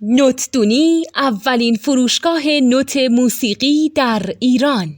نوتدونی اولین فروشگاه نوت موسیقی در ایران.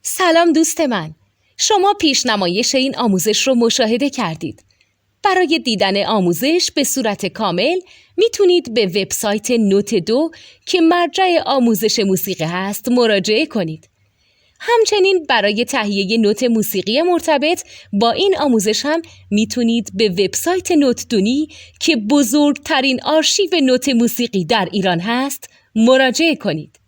سلام دوست من، شما پیشنمایش این آموزش رو مشاهده کردید. برای دیدن آموزش به صورت کامل میتونید به وبسایت نوت 2 که مرجع آموزش موسیقی هست مراجعه کنید. همچنین برای تهیه نوت موسیقی مرتبط با این آموزش هم میتونید به وبسایت نوتدونی که بزرگترین آرشیو نوت موسیقی در ایران هست مراجعه کنید.